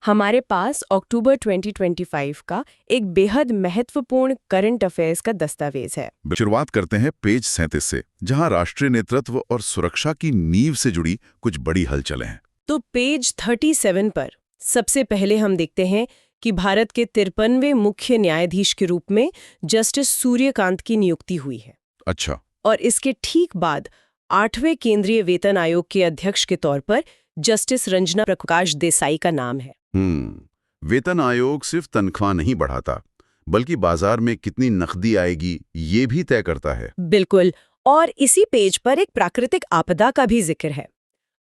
हमारे पास अक्टूबर 2025 का एक बेहद महत्वपूर्ण करंट अफेयर्स का दस्तावेज है। शुरुआत करते हैं पेज 37 से, जहां राष्ट्रीय नेतृत्व और सुरक्षा की नींव से जुड़ी कुछ बड़ी हलचलें हैं। तो पेज 37 पर सबसे पहले हम देखते हैं कि भारत के 53वें मुख्य न्यायाधीश के रूप में जस्टिस सूर्यकांत की नियुक्ति हुई है। अच्छा। और इसके ठीक बाद 8वें केंद्रीय वेतन आयोग के अध्यक्ष के तौर पर जस्टिस रंजना प्रकाश देसाई का नाम है। वेतन आयोग सिर्फ तनख्वाह नहीं बढ़ाता, बल्कि बाजार में कितनी नकदी आएगी ये भी तय करता है। बिल्कुल। और इसी पेज पर एक प्राकृतिक आपदा का भी जिक्र है।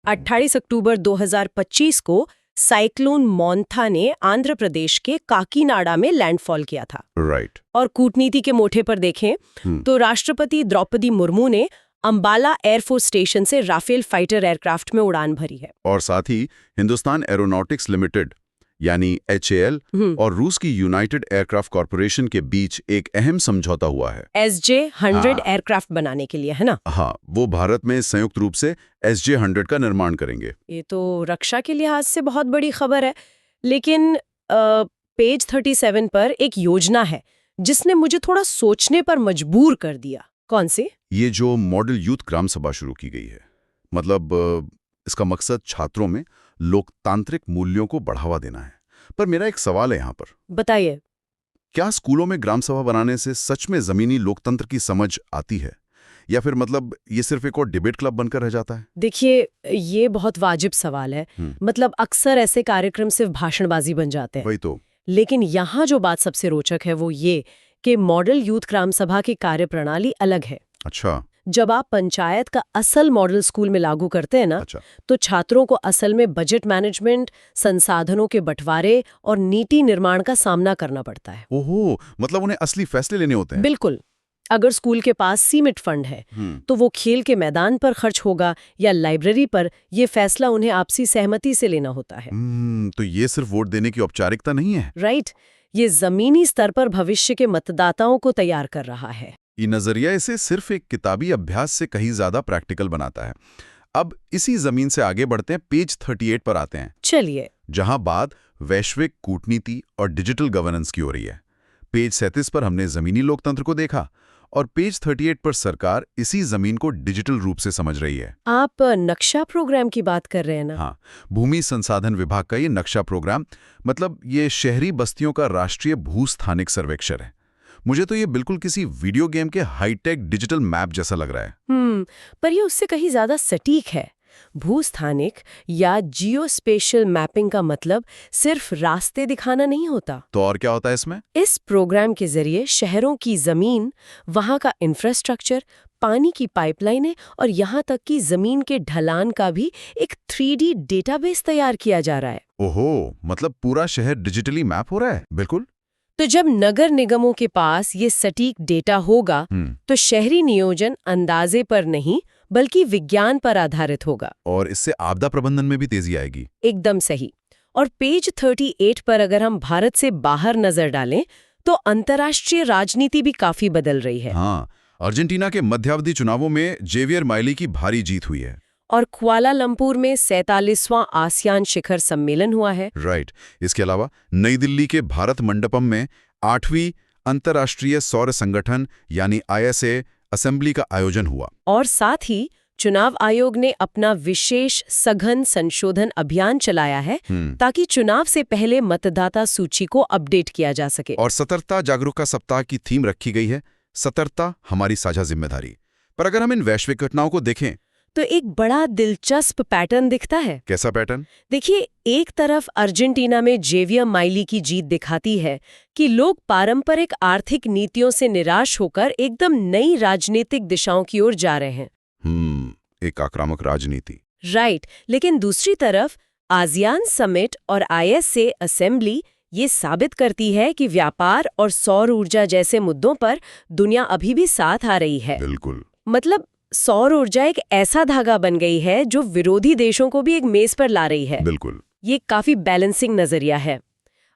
28 अक्टूबर 2025 को साइक्लोन मोंथा ने आंध्र प्रदेश के काकीनाडा में लैंडफॉल किया था। राइट। और कूटनीति के मोर्चे पर देखें तो राष्ट्रपति द्रौपदी मुर्मू ने अंबाला एयरफोर्स स्टेशन से राफेल फाइटर एयरक्राफ्ट में उड़ान भरी है। और साथ ही हिंदुस्तान एरोनॉटिक्स लिमिटेड यानी HAL और रूस की यूनाइटेड एयरक्राफ्ट कॉरपोरेशन के बीच एक अहम समझौता हुआ है। SJ-100 एयरक्राफ्ट बनाने के लिए, है ना? हाँ, वो भारत में संयुक्त रूप से SJ-100 का निर्माण करेंगे। ये तो रक्षा के लिहाज से बहुत बड़ी खबर है। लेकिन पेज 37 पर एक योजना है जिसने मुझे थोड़ा सोचने पर मजबूर कर दिया। कौन सी? ये जो मॉडल यूथ ग्राम सभा शुरू की गई है, मतलब इसका मकसद छात्रों में लोकतांत्रिक मूल्यों को बढ़ावा देना है। पर मेरा एक सवाल है यहाँ पर। बताइए। क्या स्कूलों में ग्राम सभा बनाने से सच में जमीनी लोकतंत्र की समझ आती है, या फिर मतलब ये सिर्फ एक और डिबेट क्लब बनकर रह जाता है? देखिए, ये बहुत वाजिब सवाल है। मतलब अक्सर ऐसे कार्यक्रम सिर्फ भाषणबाजी बन जाते हैं। वही तो। लेकिन यहाँ जो बात सबसे रोचक है वो ये कि मॉडल यूथ ग्राम सभा की कार्यप्रणाली अलग है। अच्छा। जब आप पंचायत का असल मॉडल स्कूल में लागू करते हैं ना, अच्छा। तो छात्रों को असल में बजट मैनेजमेंट, संसाधनों के बंटवारे और नीति निर्माण का सामना करना पड़ता है। ओहो, मतलब उन्हें असली फैसले लेने होते हैं। बिल्कुल। अगर स्कूल के पास सीमित फंड है तो वो खेल के मैदान पर खर्च होगा या लाइब्रेरी पर, ये फैसला उन्हें आपसी सहमति से लेना होता है। तो ये सिर्फ वोट देने की औपचारिकता नहीं है। राइट। ये जमीनी स्तर पर भविष्य के मतदाताओं को तैयार कर रहा है। ये नजरिया इसे सिर्फ एक किताबी अभ्यास से कहीं ज्यादा प्रैक्टिकल बनाता है। अब इसी जमीन से आगे बढ़ते हैं, पेज 38 पर आते हैं। चलिए। जहां बात वैश्विक कूटनीति और डिजिटल गवर्नेंस की हो रही है। पेज 37 पर हमने जमीनी लोकतंत्र को देखा, और पेज 38 पर सरकार इसी जमीन को डिजिटल रूप से समझ रही है। आप नक्शा प्रोग्राम की बात कर रहे हैं ना? हाँ, भूमि संसाधन विभाग का ये नक्शा प्रोग्राम, मतलब ये शहरी बस्तियों का राष्ट्रीय भूस्थानिक सर्वेक्षण है। मुझे तो ये बिल्कुल किसी वीडियो गेम के हाईटेक डिजिटल मैप जैसा लग रहा है। पर ये उससे कहीं ज्यादा सटीक है। भूस्थानिक या जियोस्पेशियल मैपिंग का मतलब सिर्फ रास्ते दिखाना नहीं होता। तो और क्या होता है इसमें? इस प्रोग्राम के जरिए शहरों की जमीन, वहां का इंफ्रास्ट्रक्चर, पानी की पाइपलाइनें और यहाँ तक कि जमीन के ढलान का भी एक 3D डेटाबेस तैयार किया जा रहा है। ओहो, मतलब पूरा शहर डिजिटली मैप हो रहा है। बिल्कुल। तो जब नगर निगमों के पास ये सटीक डेटा होगा तो शहरी नियोजन अंदाजे पर नहीं बल्कि विज्ञान पर आधारित होगा। और इससे आपदा प्रबंधन में भी तेजी आएगी। एकदम सही। और पेज 38 पर अगर हम भारत से बाहर नजर डालें तो अंतर्राष्ट्रीय राजनीति भी काफी बदल रही है। हाँ, अर्जेंटीना के मध्यावधि चुनावों में जेवियर माइली की भारी जीत हुई है। और कुआलालंपुर में 47वां आसियान शिखर सम्मेलन हुआ है। राइट। इसके अलावा नई दिल्ली के भारत मंडपम में 8वीं अंतर्राष्ट्रीय सौर संगठन यानी ISA असेंबली का आयोजन हुआ। और साथ ही चुनाव आयोग ने अपना विशेष सघन संशोधन अभियान चलाया है ताकि चुनाव से पहले मतदाता सूची को अपडेट किया जा सके। और सतर्कता जागरूकता सप्ताह की थीम रखी गई है, सतर्कता हमारी साझा जिम्मेदारी। पर अगर हम इन वैश्विक घटनाओं को देखें तो एक बड़ा दिलचस्प पैटर्न दिखता है। कैसा पैटर्न? देखिए, एक तरफ अर्जेंटीना में जेवियर माइली की जीत दिखाती है कि लोग पारंपरिक आर्थिक नीतियों से निराश होकर एकदम नई राजनीतिक दिशाओं की ओर जा रहे हैं। एक आक्रामक राजनीति। राइट। लेकिन दूसरी तरफ आसियान समिट और ISA असेंबली ये साबित करती है कि व्यापार और सौर ऊर्जा जैसे मुद्दों पर दुनिया अभी भी साथ आ रही है। बिल्कुल। मतलब सौर ऊर्जा एक ऐसा धागा बन गई है जो विरोधी देशों को भी एक मेज पर ला रही है। बिल्कुल। ये काफी बैलेंसिंग नजरिया है।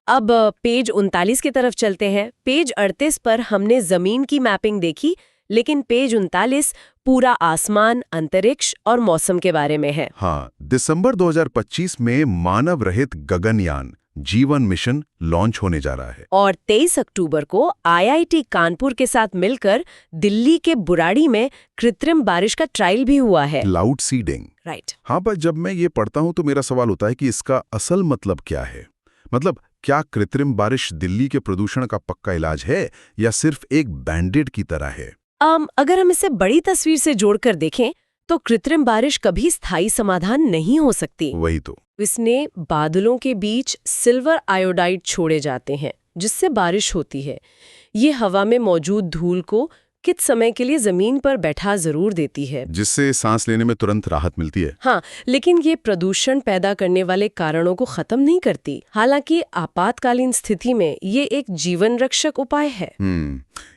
अब पेज 39 की तरफ चलते हैं। पेज 38 पर हमने जमीन की मैपिंग देखी, लेकिन पेज 39 पूरा आसमान, अंतरिक्ष और मौसम के बारे में है। हाँ, दिसंबर 2025 में मानव रहित गगनयान जीवन मिशन लॉन्च होने जा रहा है। और 23 अक्टूबर को आईआईटी कानपुर के साथ मिलकर दिल्ली के बुराड़ी में कृत्रिम बारिश का ट्रायल भी हुआ है। Cloud seeding. राइट। हाँ, पर जब मैं ये पढ़ता हूँ तो मेरा सवाल होता है कि इसका असल मतलब क्या है। मतलब क्या कृत्रिम बारिश दिल्ली के प्रदूषण का पक्का इलाज है या सिर्फ एक बैंडेड की तरह है? अगर हम इसे बड़ी तस्वीर से जोड़कर देखें तो कृत्रिम बारिश कभी स्थायी समाधान नहीं हो सकती। वही तो। इसने बादलों के बीच सिल्वर आयोडाइड छोड़े जाते हैं जिससे बारिश होती है। ये हवा में मौजूद धूल को कुछ समय के लिए जमीन पर बैठा जरूर देती है, जिससे सांस लेने में तुरंत राहत मिलती है। हाँ, लेकिन ये प्रदूषण पैदा करने वाले कारणों को खत्म नहीं करती। हालांकि आपातकालीन स्थिति में ये एक जीवन रक्षक उपाय है।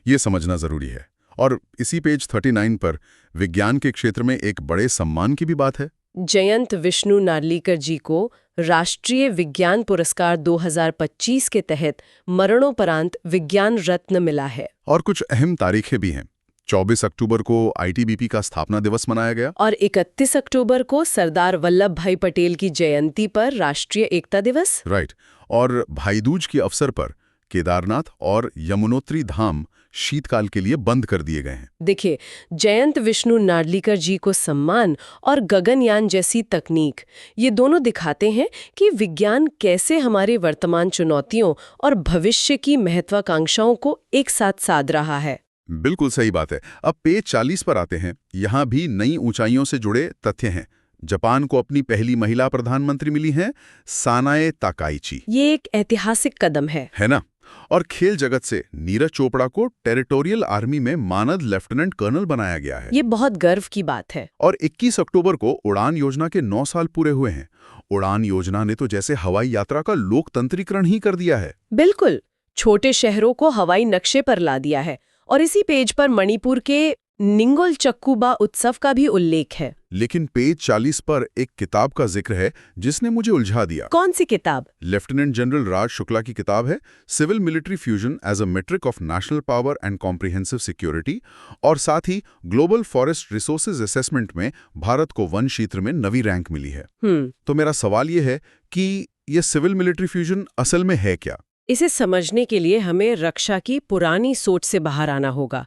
ये समझना जरूरी है। और इसी पेज 39 पर विज्ञान के क्षेत्र में एक बड़े सम्मान की भी बात है। जयंत विष्णु नार्लिकर जी को राष्ट्रीय विज्ञान पुरस्कार 2025 के तहत मरणोपरांत विज्ञान रत्न मिला है। और कुछ अहम तारीखें भी हैं। 24 अक्टूबर को आईटीबीपी का स्थापना दिवस मनाया गया और 31 अक्टूबर को सरदार वल्लभ भाई पटेल की जयंती पर राष्ट्रीय एकता दिवस। राइट। और भाई दूज के अवसर पर केदारनाथ और यमुनोत्री धाम शीतकाल के लिए बंद कर दिए गए हैं। देखिए, जयंत विष्णु नार्लिकर जी को सम्मान और गगनयान जैसी तकनीक, ये दोनों दिखाते हैं कि विज्ञान कैसे हमारे वर्तमान चुनौतियों और भविष्य की महत्वाकांक्षाओं को एक साथ साध रहा है। बिल्कुल सही बात है। अब पेज 40 पर आते हैं। यहाँ भी नई ऊंचाइयों से जुड़े तथ्य हैं। जापान को अपनी पहली महिला प्रधानमंत्री मिली है, सानाए ताकाइची। ये एक ऐतिहासिक कदम है ना? और खेल जगत से नीरज चोपड़ा को टेरिटोरियल आर्मी में मानद लेफ्टिनेंट कर्नल बनाया गया है। ये बहुत गर्व की बात है। और 21 अक्टूबर को उड़ान योजना के 9 साल पूरे हुए हैं। उड़ान योजना ने तो जैसे हवाई यात्रा का लोकतंत्रीकरण ही कर दिया है। बिल्कुल, छोटे शहरों को हवाई नक्शे पर ला दिया है। और इसी पेज पर मणिपुर के निंगोल चक्कुबा उत्सव का भी उल्लेख है। लेकिन पेज 40 पर एक किताब का जिक्र है जिसने मुझे उलझा दिया। कौन सी किताब? लेफ्टिनेंट जनरल राज शुक्ला की किताब है, civil military fusion as a metric of national power and comprehensive security. और साथ ही ग्लोबल फॉरेस्ट रिसोर्सेज असेसमेंट में भारत को वन क्षेत्र में नवी रैंक मिली है। तो मेरा सवाल ये है कि ये सिविल मिलिट्री फ्यूजन असल में है क्या? इसे समझने के लिए हमें रक्षा की पुरानी सोच से बाहर आना होगा।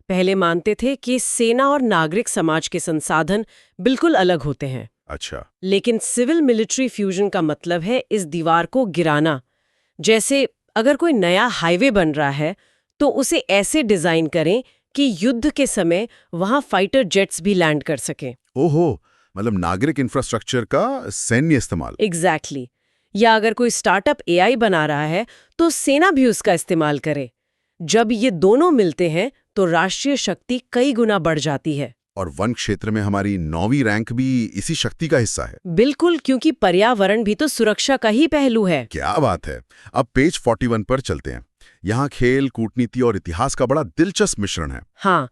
पहले मानते थे कि सेना और नागरिक समाज के संसाधन बिल्कुल अलग होते हैं। अच्छा। लेकिन सिविल मिलिट्री फ्यूजन का मतलब है इस दीवार को गिराना। जैसे अगर कोई नया हाईवे बन रहा है तो उसे ऐसे डिजाइन करें कि युद्ध के समय वहां फाइटर जेट्स भी लैंड कर सकें। ओहो, मतलब नागरिक इंफ्रास्ट्रक्चर का सैन्य इस्तेमाल। एग्जैक्टली। या अगर कोई स्टार्टअप एआई बना रहा है तो सेना भी उसका इस्तेमाल करे। जब ये दोनों मिलते हैं तो राष्ट्रीय शक्ति कई गुना बढ़ जाती है। और वन क्षेत्र में हमारी 9वीं रैंक भी इसी शक्ति का हिस्सा है। बिल्कुल, क्योंकि पर्यावरण भी तो सुरक्षा का ही पहलू है। क्या बात है। अब पेज 41 पर चलते हैं। यहाँ खेल, कूटनीति और इतिहास का बड़ा दिलचस्प मिश्रण है। हाँ,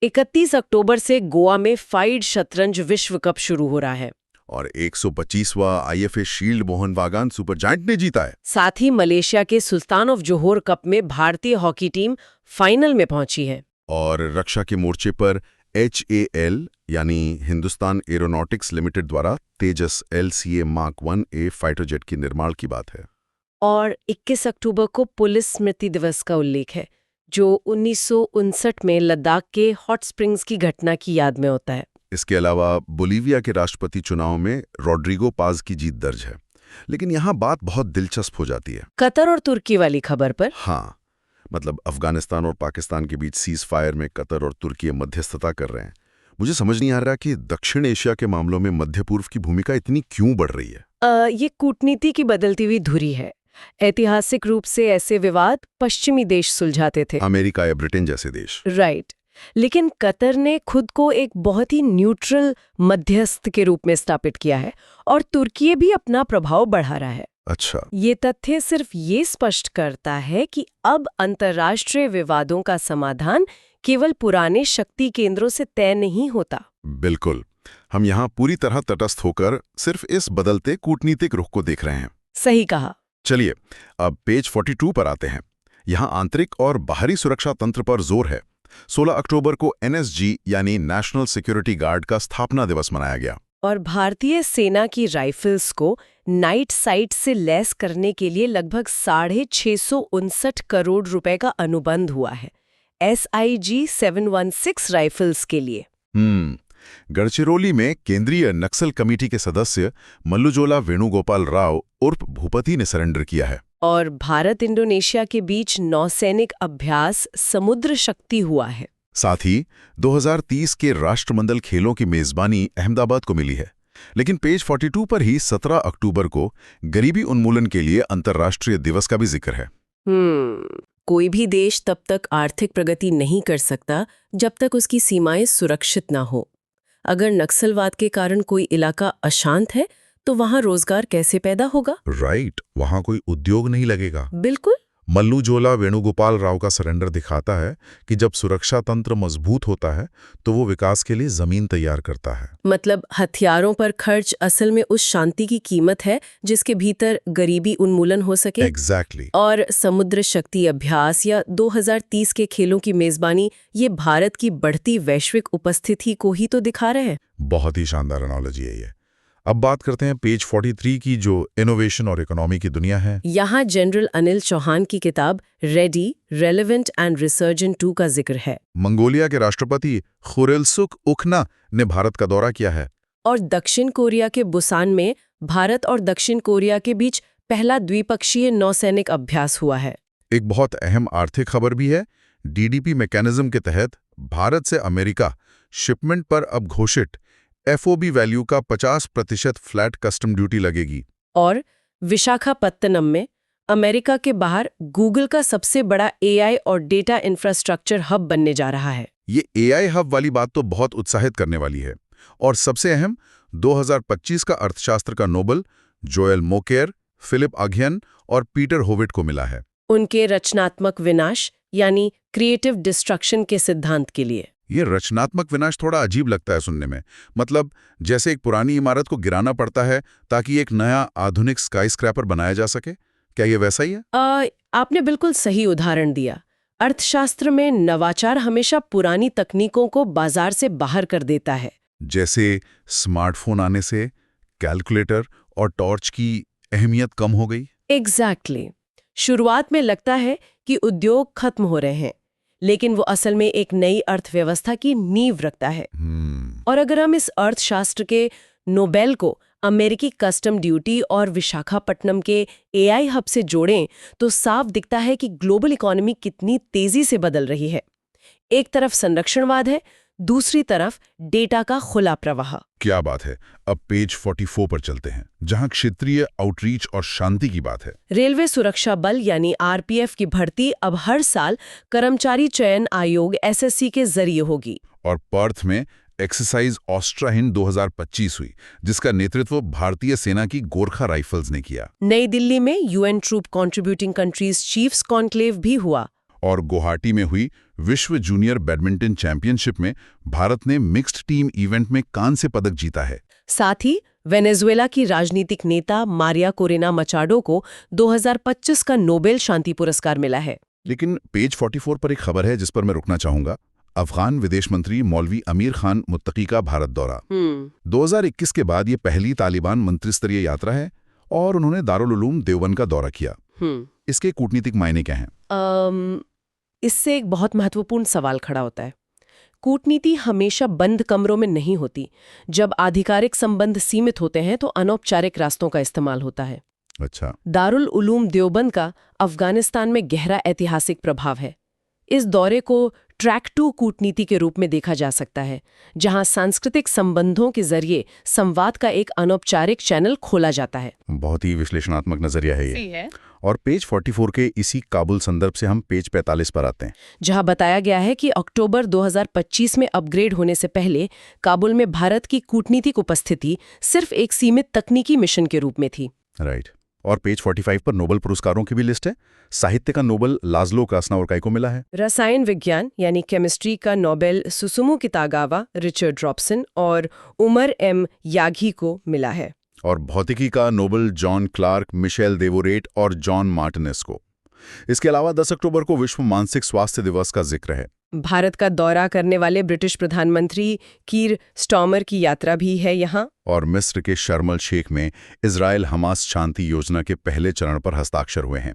31 अक्टूबर से गोवा में फाइड शतरंज विश्व कप शुरू हो रहा है। और 125वां आईएफए शील्ड मोहन बागान सुपर जायंट ने जीता है। साथ ही मलेशिया के सुल्तान ऑफ जोहोर कप में भारतीय हॉकी टीम फाइनल में पहुंची है। और रक्षा के मोर्चे पर HAL यानी हिंदुस्तान एरोनॉटिक्स लिमिटेड द्वारा तेजस LCA mark 1A fighter jet की निर्माण की बात है। और 21 अक्टूबर को पुलिस स्मृति दिवस का उल्लेख है, जो 1959 में लद्दाख के हॉट स्प्रिंग्स की घटना की याद में होता है। इसके अलावा बोलीविया के राष्ट्रपति चुनाव में रॉड्रिगो पाज की जीत दर्ज है। लेकिन यहाँ बात बहुत दिलचस्प हो जाती है। कतर और तुर्की वाली खबर पर। हाँ, मतलब अफगानिस्तान और पाकिस्तान के बीच सीज फायर में कतर और तुर्की मध्यस्थता कर रहे हैं। मुझे समझ नहीं आ रहा कि दक्षिण एशिया के मामलों में मध्य पूर्व की भूमिका इतनी क्यों बढ़ रही है। ये कूटनीति की बदलती हुई धुरी है। ऐतिहासिक रूप से ऐसे विवाद पश्चिमी देश सुलझाते थे, अमेरिका या ब्रिटेन जैसे देश। राइट। लेकिन कतर ने खुद को एक बहुत ही न्यूट्रल मध्यस्थ के रूप में स्थापित किया है और तुर्की भी अपना प्रभाव बढ़ा रहा है। अच्छा। ये तथ्य सिर्फ ये स्पष्ट करता है कि अब अंतर्राष्ट्रीय विवादों का समाधान केवल पुराने शक्ति केंद्रों से तय नहीं होता। बिल्कुल, हम यहाँ पूरी तरह तटस्थ होकर सिर्फ इस बदलते कूटनीतिक रुख को देख रहे हैं। सही कहा। चलिए अब पेज 42 पर आते हैं। यहाँ आंतरिक और बाहरी सुरक्षा तंत्र पर जोर है। 16 अक्टूबर को NSG यानी नेशनल सिक्योरिटी गार्ड का स्थापना दिवस मनाया गया। और भारतीय सेना की राइफल्स को नाइट साइट से लैस करने के लिए लगभग 659 करोड़ रुपए का अनुबंध हुआ है SIG 716 राइफल्स के लिए। गढ़चिरौली में केंद्रीय नक्सल कमेटी के सदस्य मल्लुजोला वेणुगोपाल राव उर्फ भूपति ने सरेंडर किया है। और भारत इंडोनेशिया के बीच नौसैनिक अभ्यास समुद्र शक्ति हुआ है। साथ ही 2030 के राष्ट्रमंडल खेलों की मेजबानी अहमदाबाद को मिली है। लेकिन पेज 42 पर ही 17 अक्टूबर को गरीबी उन्मूलन के लिए अंतर्राष्ट्रीय दिवस का भी जिक्र है। कोई भी देश तब तक आर्थिक प्रगति नहीं कर सकता जब तक उसकी सीमाएं सुरक्षित ना हो। अगर नक्सलवाद के कारण कोई इलाका अशांत है तो वहां रोजगार कैसे पैदा होगा? राइट, वहां कोई उद्योग नहीं लगेगा। बिल्कुल। मल्लुजोला वेणुगोपाल राव का सरेंडर दिखाता है कि जब सुरक्षा तंत्र मजबूत होता है तो वो विकास के लिए जमीन तैयार करता है। मतलब हथियारों पर खर्च असल में उस शांति की कीमत है जिसके भीतर गरीबी उन्मूलन हो सके। एग्जैक्टली। और समुद्र शक्ति अभ्यास या 2030 के खेलों की मेजबानी ये भारत की बढ़ती वैश्विक उपस्थिति को ही तो दिखा रहे हैं। बहुत ही शानदार एनालॉजी है ये। अब बात करते हैं पेज 43 की, जो इनोवेशन और इकोनॉमी की दुनिया है। यहाँ जनरल अनिल चौहान की किताब रेडी, रेलेवेंट एंड रिसर्जेंट 2 का जिक्र है। मंगोलिया के राष्ट्रपति खुरेलसुख उखना ने भारत का दौरा किया है। और दक्षिण कोरिया के बुसान में भारत और दक्षिण कोरिया के बीच पहला द्विपक्षीय नौसैनिक अभ्यास हुआ है। एक बहुत अहम आर्थिक खबर भी है। DDP मैकेनिज्म के तहत भारत से अमेरिका शिपमेंट पर अब घोषित FOB वैल्यू का 50% फ्लैट कस्टम ड्यूटी लगेगी। और विशाखापत्तनम में अमेरिका के बाहर गूगल का सबसे बड़ा AI और डेटा इंफ्रास्ट्रक्चर हब बनने जा रहा है। ये AI हब वाली बात तो बहुत उत्साहित करने वाली है। और सबसे अहम, 2025 का अर्थशास्त्र का नोबेल जोएल मोकेर, फिलिप अघियन और पीटर होविट को मिला है। उनके रचनात्मक विनाश यानी क्रिएटिव डिस्ट्रक्शन के सिद्धांत के लिए। ये रचनात्मक विनाश थोड़ा अजीब लगता है सुनने में। मतलब जैसे एक पुरानी इमारत को गिराना पड़ता है ताकि एक नया आधुनिक स्काईस्क्रैपर बनाया जा सके। क्या ये वैसा ही है? आपने बिल्कुल सही उदाहरण दिया। अर्थशास्त्र में नवाचार हमेशा पुरानी तकनीकों को बाजार से बाहर कर देता है। जैसे स्मार्टफोन आने से कैलकुलेटर और टॉर्च की अहमियत कम हो गई। एग्जैक्टली। शुरुआत में लगता है कि उद्योग खत्म हो रहे हैं, लेकिन वो असल में एक नई अर्थव्यवस्था की नींव रखता है। और अगर हम इस अर्थशास्त्र के नोबेल को अमेरिकी कस्टम ड्यूटी और विशाखापट्टनम के AI हब से जोड़ें तो साफ दिखता है कि ग्लोबल इकोनॉमी कितनी तेजी से बदल रही है। एक तरफ संरक्षणवाद है, दूसरी तरफ डेटा का खुला प्रवाह। क्या बात है। अब पेज 44 पर चलते हैं, जहां क्षेत्रीय आउटरीच और शांति की बात है। रेलवे सुरक्षा बल यानी RPF की भर्ती अब हर साल कर्मचारी चयन आयोग SSC के जरिए होगी। और पर्थ में एक्सरसाइज ऑस्ट्रा हिंद 2025 हुई, जिसका नेतृत्व भारतीय सेना की गोरखा राइफल्स ने किया। नई दिल्ली में UN troop contributing countries chiefs conclave भी हुआ। और गुवाहाटी में हुई विश्व जूनियर बैडमिंटन चैंपियनशिप में भारत ने मिक्स्ड टीम इवेंट में कांस्य पदक जीता है। साथ ही वेनेजुएला की राजनीतिक नेता मारिया कोरेना मचाडो को 2025 का नोबेल शांति पुरस्कार मिला है। लेकिन पेज 44 पर एक खबर है जिस पर मैं रुकना चाहूंगा। अफगान विदेश मंत्री मौलवी अमीर खान मुत्तकी का भारत दौरा। 2021 के बाद ये पहली तालिबान मंत्रिस्तरीय यात्रा है और उन्होंने दारुल उलूम देवबंद का दौरा किया। इसके कूटनीतिक मायने क्या हैं? इससे एक बहुत महत्वपूर्ण सवाल खड़ा होता है। कूटनीति हमेशा बंद कमरों में नहीं होती। जब आधिकारिक संबंध सीमित होते हैं तो अनौपचारिक रास्तों का इस्तेमाल होता है। अच्छा। दारुल उलूम देवबंद का अफगानिस्तान में गहरा ऐतिहासिक प्रभाव है। इस दौरे को ट्रैक 2 कूटनीति के रूप में देखा जा सकता है, जहां सांस्कृतिक संबंधों के जरिए संवाद का एक अनौपचारिक चैनल खोला जाता है। बहुत ही विश्लेषणात्मक नजरिया है ये। और पेज 44 के इसी काबुल संदर्भ से हम पेज 45 पर आते हैं, जहां बताया गया है कि अक्टूबर 2025 में अपग्रेड होने से पहले काबुल में भारत की कूटनीतिक उपस्थिति सिर्फ एक सीमित तकनीकी मिशन के रूप में थी। राइट। और पेज 45 पर नोबेल पुरस्कारों की भी लिस्ट है। साहित्य का नोबेल लाज़लो क्रास्नोवर्काई को मिला है। रसायन विज्ञान यानी केमिस्ट्री का नोबेल सुसुमु कितागावा, रिचर्ड रॉबसन और उमर M यागी को मिला है। और भौतिकी का नोबेल जॉन क्लार्क, मिशेल देवोरेट और जॉन मार्टिनेस को। इसके अलावा 10 अक्टूबर को विश्व मानसिक स्वास्थ्य दिवस का जिक्र है। भारत का दौरा करने वाले ब्रिटिश प्रधानमंत्री कीर स्टार्मर की यात्रा भी है यहाँ। और मिस्र के शर्म अल शेख में इजराइल हमास शांति योजना के पहले चरण पर हस्ताक्षर हुए हैं।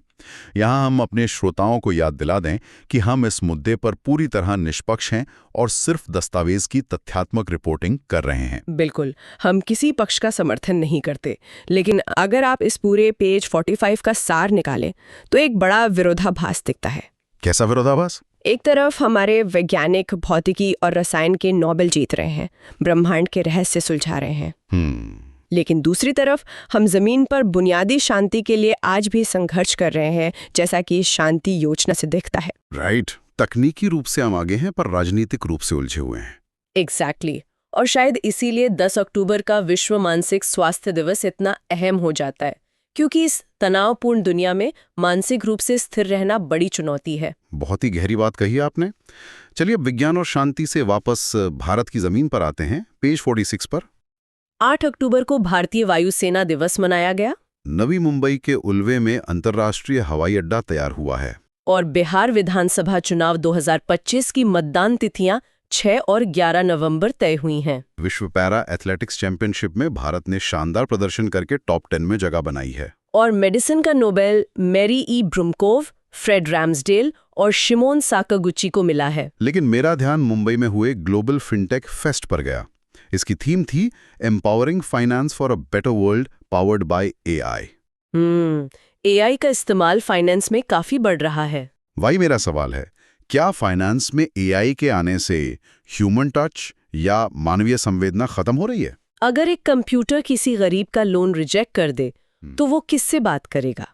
यहाँ हम अपने श्रोताओं को याद दिला दें कि हम इस मुद्दे पर पूरी तरह निष्पक्ष हैं और सिर्फ दस्तावेज की तथ्यात्मक रिपोर्टिंग कर रहे हैं। बिल्कुल, हम किसी पक्ष का समर्थन नहीं करते, लेकिन अगर आप इस पूरे पेज 45 का सार निकालें तो एक बड़ा विरोधाभास दिखता है। कैसा विरोधाभास? एक तरफ हमारे वैज्ञानिक भौतिकी और रसायन के नोबेल जीत रहे हैं, ब्रह्मांड के रहस्य सुलझा रहे हैं, लेकिन दूसरी तरफ हम जमीन पर बुनियादी शांति के लिए आज भी संघर्ष कर रहे हैं, जैसा कि इस शांति योजना से दिखता है। राइट, तकनीकी रूप से हम आगे हैं पर राजनीतिक रूप से उलझे हुए हैं। एग्जैक्टली। और शायद इसीलिए 10 अक्टूबर का विश्व मानसिक स्वास्थ्य दिवस इतना अहम हो जाता है, क्योंकि इस तनावपूर्ण दुनिया में मानसिक रूप से स्थिर रहना बड़ी चुनौती है। बहुत ही गहरी बात कही आपने। चलिए अब विज्ञान और शांति से वापस भारत की जमीन पर आते हैं, पेज 46 पर। 8 अक्टूबर को भारतीय वायुसेना दिवस मनाया गया। नवी मुंबई के उल्वे में अंतर्राष्ट्रीय हवाई अड्डा तैयार हुआ है। और बिहार विधानसभा चुनाव 2025 की मतदान तिथियां 6 और 11 नवंबर तय हुई हैं। विश्व पैरा एथलेटिक्स चैंपियनशिप में भारत ने शानदार प्रदर्शन करके टॉप 10 में जगह बनाई है। और मेडिसिन का नोबेल मैरी ई ब्रुमकोव, फ्रेड रैम्सडेल और शिमोन साकागुची को मिला है। लेकिन मेरा ध्यान मुंबई में हुए ग्लोबल फिनटेक फेस्ट पर गया। इसकी थीम थी empowering finance for a better world powered by AI. AI का इस्तेमाल फाइनेंस में काफी बढ़ रहा है। वही मेरा सवाल है, क्या फाइनेंस में एआई के आने से ह्यूमन टच या मानवीय संवेदना खत्म हो रही है? अगर एक कंप्यूटर किसी गरीब का लोन रिजेक्ट कर दे तो वो किससे बात करेगा?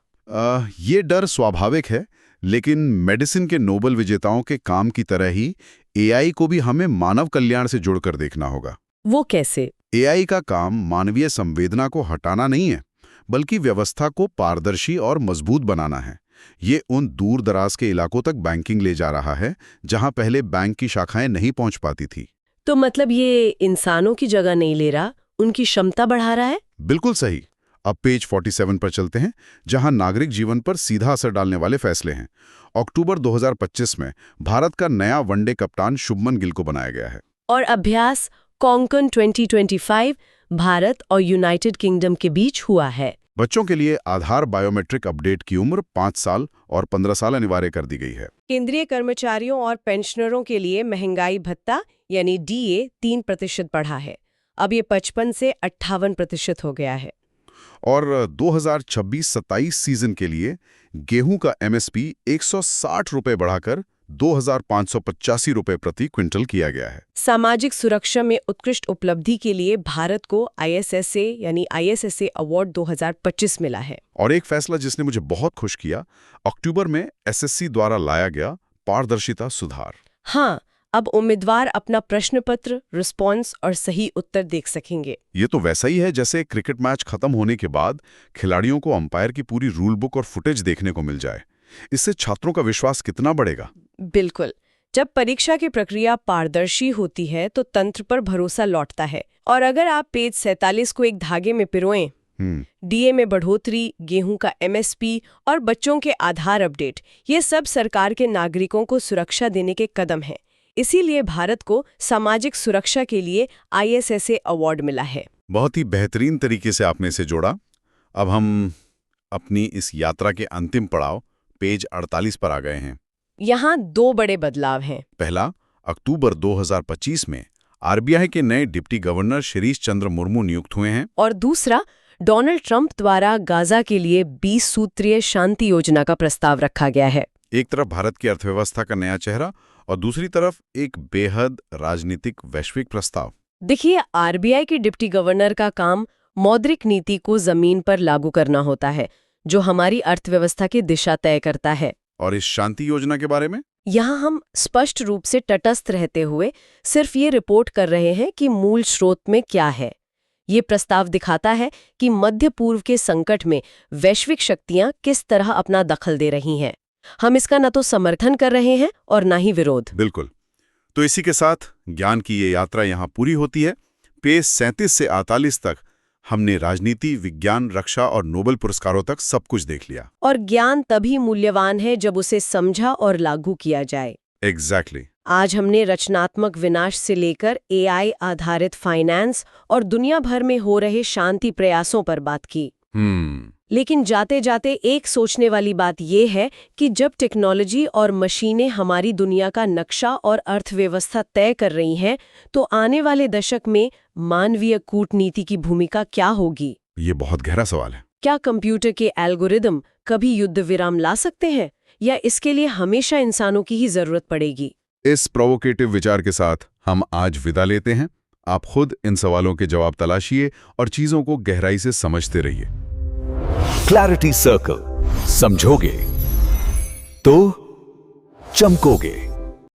ये डर स्वाभाविक है, लेकिन मेडिसिन के नोबेल विजेताओं के काम की तरह ही एआई को भी हमें मानव कल्याण से जोड़कर देखना होगा। वो कैसे? एआई का काम मानवीय संवेदना को हटाना नहीं है, बल्कि व्यवस्था को पारदर्शी और मजबूत बनाना है। ये उन दूर दराज के इलाकों तक बैंकिंग ले जा रहा है, जहां पहले बैंक की शाखाएं नहीं पहुंच पाती थी। तो मतलब ये इंसानों की जगह नहीं ले रहा, उनकी क्षमता बढ़ा रहा है? बिल्कुल सही। अब पेज 47 पर चलते हैं, जहां नागरिक जीवन पर सीधा असर डालने वाले फैसले हैं। अक्टूबर 2025 में भारत का नया वनडे कप्तान शुभमन गिल को बनाया गया है। और अभ्यास कॉन्कन 2025 भारत और यूनाइटेड किंगडम के बीच हुआ है। बच्चों के लिए आधार बायोमेट्रिक अपडेट की उम्र 5 साल और 15 साल अनिवार्य कर दी गई है। केंद्रीय कर्मचारियों और पेंशनरों के लिए महंगाई भत्ता यानी डीए 3% बढ़ा है। अब ये 55 से 58% हो गया है। और 2026-27 सीजन के लिए गेहूं का एमएसपी 160 रुपए बढ़ाकर 2,585 रुपए प्रति क्विंटल किया गया है। सामाजिक सुरक्षा में उत्कृष्ट उपलब्धि के लिए भारत को आईएसएसए अवार्ड 2025 मिला है। और एक फैसला जिसने मुझे बहुत खुश किया, अक्टूबर में एसएससी द्वारा लाया गया पारदर्शिता सुधार। हाँ, अब उम्मीदवार अपना प्रश्न पत्र, रिस्पॉन्स और सही उत्तर देख सकेंगे। ये तो वैसा ही है जैसे क्रिकेट मैच खत्म होने के बाद खिलाड़ियों को अंपायर की पूरी रूल बुक और फुटेज देखने को मिल जाए। इससे छात्रों का विश्वास कितना बढ़ेगा? बिल्कुल। जब परीक्षा की प्रक्रिया पारदर्शी होती है तो तंत्र पर भरोसा लौटता है। और अगर आप पेज 47 को एक धागे में पिरोएं, डीए में बढ़ोतरी, गेहूं का एमएसपी और बच्चों के आधार अपडेट, ये सब सरकार के नागरिकों को सुरक्षा देने के कदम हैं। इसीलिए भारत को सामाजिक सुरक्षा के लिए आईएसएसए अवार्ड मिला है। बहुत ही बेहतरीन तरीके से आपने इसे जोड़ा। अब हम अपनी इस यात्रा के अंतिम पड़ाव पेज 48 पर आ गए हैं। यहाँ 2 बड़े बदलाव हैं। पहला, अक्टूबर 2025 में आरबीआई के नए डिप्टी गवर्नर शिरीष चंद्र मुर्मू नियुक्त हुए हैं। और दूसरा, डोनाल्ड ट्रंप द्वारा गाजा के लिए 20 सूत्रीय शांति योजना का प्रस्ताव रखा गया है। एक तरफ भारत की अर्थव्यवस्था का नया चेहरा और दूसरी तरफ एक बेहद राजनीतिक वैश्विक प्रस्ताव। देखिए, आरबीआई के डिप्टी गवर्नर का काम मौद्रिक नीति को जमीन पर लागू करना होता है, जो हमारी अर्थव्यवस्था की दिशा तय करता है। और इस शांति योजना के बारे में यहाँ हम स्पष्ट रूप से तटस्थ रहते हुए सिर्फ ये रिपोर्ट कर रहे हैं कि मूल स्रोत में क्या है। ये प्रस्ताव दिखाता है कि मध्य पूर्व के संकट में वैश्विक शक्तियां किस तरह अपना दखल दे रही हैं। हम इसका न तो समर्थन कर रहे हैं और न ही विरोध। बिल्कुल। तो इसी के साथ ज्ञान की ये यात्रा यहाँ पूरी होती है। पेज 37 से 48 तक हमने राजनीति, विज्ञान, रक्षा और नोबेल पुरस्कारों तक सब कुछ देख लिया। और ज्ञान तभी मूल्यवान है जब उसे समझा और लागू किया जाए। एग्जैक्टली। आज हमने रचनात्मक विनाश से लेकर एआई आधारित फाइनेंस और दुनिया भर में हो रहे शांति प्रयासों पर बात की। लेकिन जाते जाते एक सोचने वाली बात यह है कि जब टेक्नोलॉजी और मशीनें हमारी दुनिया का नक्शा और अर्थव्यवस्था तय कर रही हैं, तो आने वाले दशक में मानवीय कूटनीति की भूमिका क्या होगी? ये बहुत गहरा सवाल है। क्या कंप्यूटर के एल्गोरिदम कभी युद्ध विराम ला सकते हैं, या इसके लिए हमेशा इंसानों की ही जरूरत पड़ेगी? इस प्रोवोकेटिव विचार के साथ हम आज विदा लेते हैं। आप खुद इन सवालों के जवाब तलाशिए और चीजों को गहराई से समझते रहिए। क्लैरिटी सर्कल, समझोगे तो चमकोगे।